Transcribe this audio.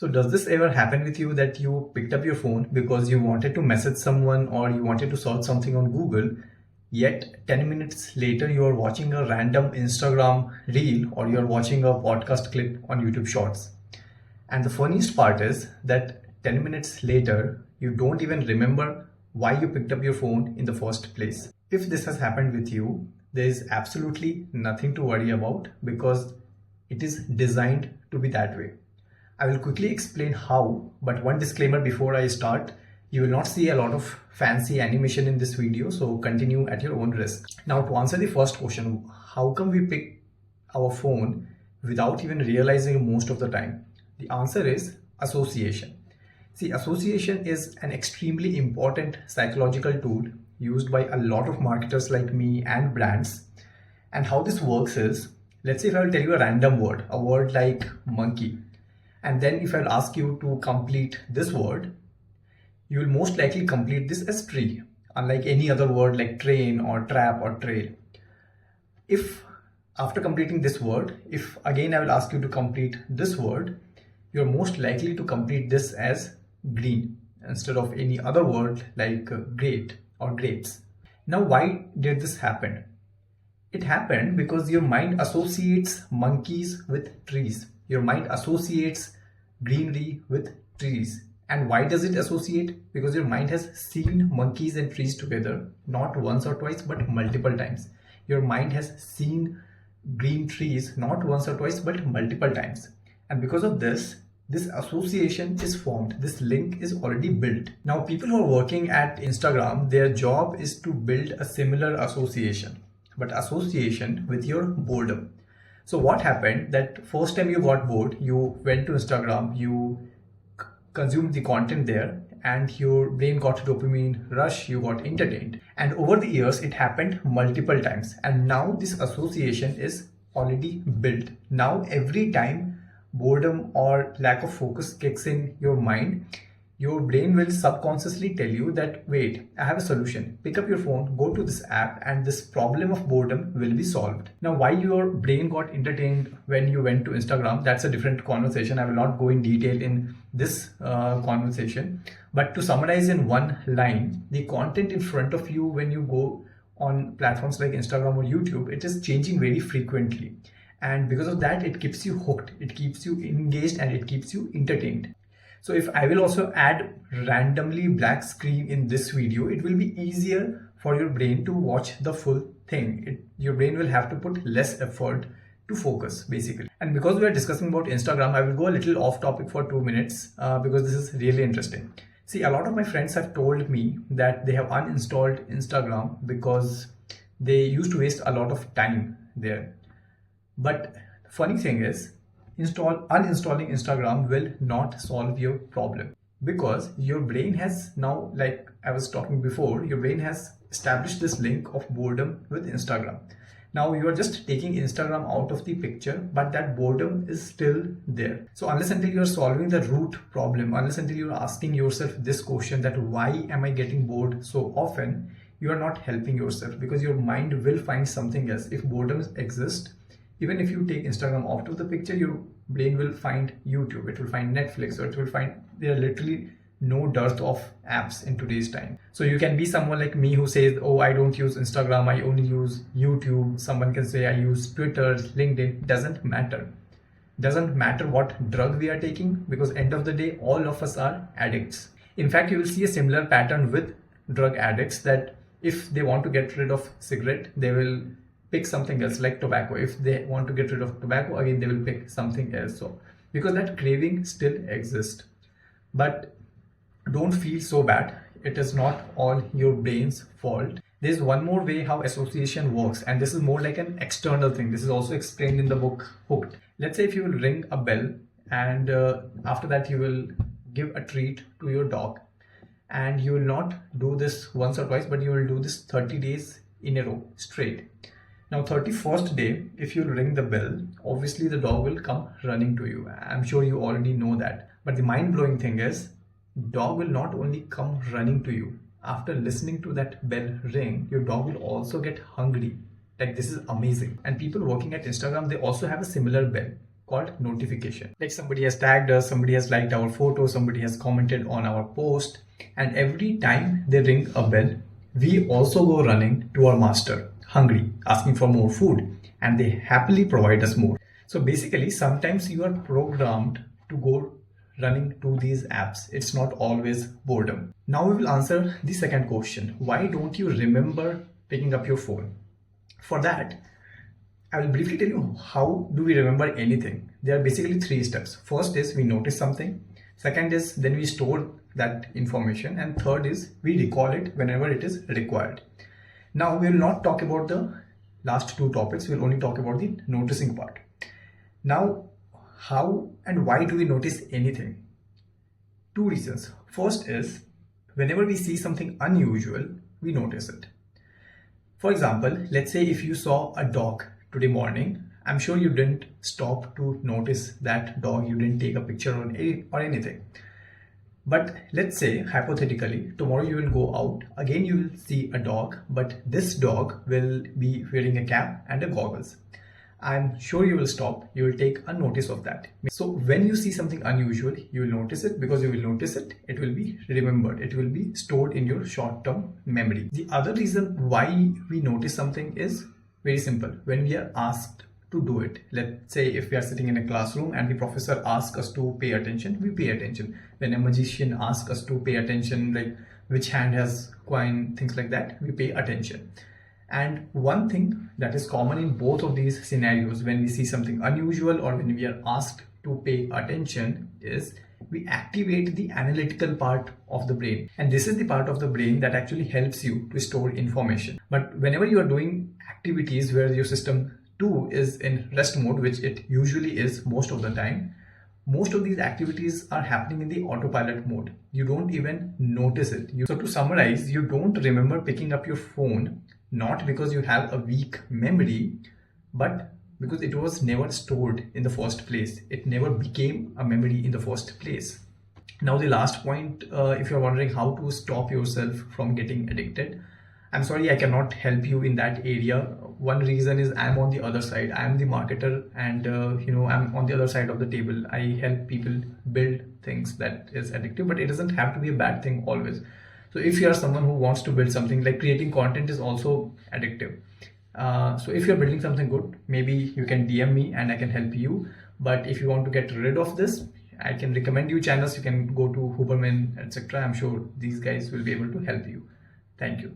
So does this ever happen with you that you picked up your phone because you wanted to message someone or you wanted to search something on Google, yet 10 minutes later you are watching a random Instagram reel or you are watching a podcast clip on YouTube Shorts? And the funniest part is that 10 minutes later, you don't even remember why you picked up your phone in the first place. If this has happened with you, there is absolutely nothing to worry about because it is designed to be that way. I will quickly explain how, but one disclaimer before I start: you will not see a lot of fancy animation in this video, so continue at your own risk. Now, to answer the first question, how come we pick our phone without even realizing most of the time? The answer is association. See, association is an extremely important psychological tool used by a lot of marketers like me and brands. And how this works is, let's say if I will tell you a random word, a word like monkey, and then if I'll ask you to complete this word, you will most likely complete this as tree, unlike any other word like train or trap or trail. If after completing this word, if again I will ask you to complete this word, you're most likely to complete this as green instead of any other word like great or grapes. Now, why did this happen? It happened because your mind associates monkeys with trees. Your mind associates greenery with trees. And why does it associate? Because your mind has seen monkeys and trees together, not once or twice, but multiple times. Your mind has seen green trees not once or twice, but multiple times. And because of this association is formed. This link is already built. Now, people who are working at Instagram, their job is to build a similar association, but association with your boredom. So what happened that first time you got bored, you went to Instagram, you consumed the content there, and your brain got dopamine rush, you got entertained. And over the years, it happened multiple times. And now this association is already built. Now, every time boredom or lack of focus kicks in your mind, your brain will subconsciously tell you that, wait, I have a solution. Pick up your phone, go to this app, and this problem of boredom will be solved. Now, why your brain got entertained when you went to Instagram, that's a different conversation. I will not go in detail in this conversation. But to summarize in one line, the content in front of you when you go on platforms like Instagram or YouTube, it is changing very frequently. And because of that, it keeps you hooked, it keeps you engaged, and it keeps you entertained. So if I will also add randomly black screen in this video, it will be easier for your brain to watch the full thing. Your brain will have to put less effort to focus, basically. And because we are discussing about Instagram, I will go a little off topic for 2 minutes because this is really interesting. See, a lot of my friends have told me that they have uninstalled Instagram because they used to waste a lot of time there. But the funny thing is, uninstalling Instagram will not solve your problem, because your brain has now, like I was talking before, your brain has established this link of boredom with Instagram. Now you are just taking Instagram out of the picture, but that boredom is still there. So unless until you are solving the root problem, unless until you are asking yourself this question, that why am I getting bored so often, you are not helping yourself, because your mind will find something else. If boredom exists, even if you take Instagram out of the picture, your brain will find YouTube, it will find Netflix, or it will find there are literally no dearth of apps in today's time. So you can be someone like me who says, oh, I don't use Instagram, I only use YouTube. Someone can say I use Twitter, LinkedIn. Doesn't matter. Doesn't matter what drug we are taking, because end of the day, all of us are addicts. In fact, you will see a similar pattern with drug addicts, that if they want to get rid of cigarette, they will pick something else like tobacco. If they want to get rid of tobacco, again they will pick something else. So because that craving still exists. But don't feel so bad, it is not all your brain's fault. There's one more way how association works, and this is more like an external thing. This is also explained in the book Hooked. Let's say if you will ring a bell, and after that you will give a treat to your dog, and you will not do this once or twice, but you will do this 30 days in a row straight. Now, 31st day, if you ring the bell, obviously the dog will come running to you. I'm sure you already know that. But the mind-blowing thing is, dog will not only come running to you. After listening to that bell ring, your dog will also get hungry. Like, this is amazing. And people working at Instagram, they also have a similar bell. called notification. Like somebody has tagged us, somebody has liked our photo, somebody has commented on our post, and every time they ring a bell, we also go running to our master, hungry, asking for more food, and they happily provide us more. So basically, sometimes you are programmed to go running to these apps. It's not always boredom. Now we will answer the second question. Why don't you remember picking up your phone? For that, I will briefly tell you how do we remember anything. There are basically three steps. First is we notice something. Second is then we store that information. And third is we recall it whenever it is required. Now we will not talk about the last two topics. We'll only talk about the noticing part. Now, how and why do we notice anything? Two reasons. First is whenever we see something unusual, we notice it. For example, let's say if you saw a dog today morning, I'm sure you didn't stop to notice that dog. You didn't take a picture or anything. But let's say hypothetically, tomorrow you will go out, again you will see a dog, but this dog will be wearing a cap and a goggles. I'm sure you will stop, you will take a notice of that. So when you see something unusual, you will notice it. Because you will notice it, it will be remembered. It will be stored in your short-term memory. The other reason why we notice something is very simple. When we are asked to do it, let's say if we are sitting in a classroom and the professor asks us to pay attention, we pay attention. When a magician asks us to pay attention, like which hand has coin, things like that, we pay attention. And one thing that is common in both of these scenarios, when we see something unusual or when we are asked to pay attention, is we activate the analytical part of the brain. And this is the part of the brain that actually helps you to store information. But whenever you are doing activities where your system 2 is in rest mode, which it usually is most of the time, most of these activities are happening in the autopilot mode. You don't even notice it. So to summarize, you don't remember picking up your phone not because you have a weak memory, but because it was never stored in the first place. It never became a memory in the first place. Now the last point, if you're wondering how to stop yourself from getting addicted, I'm sorry, I cannot help you in that area. One reason is I'm on the other side. I'm the marketer and I'm on the other side of the table. I help people build things that is addictive, but it doesn't have to be a bad thing always. So if you are someone who wants to build something, like creating content is also addictive. So if you're building something good, maybe you can DM me and I can help you. But if you want to get rid of this, I can recommend you channels. You can go to Huberman, etc. I'm sure these guys will be able to help you. Thank you.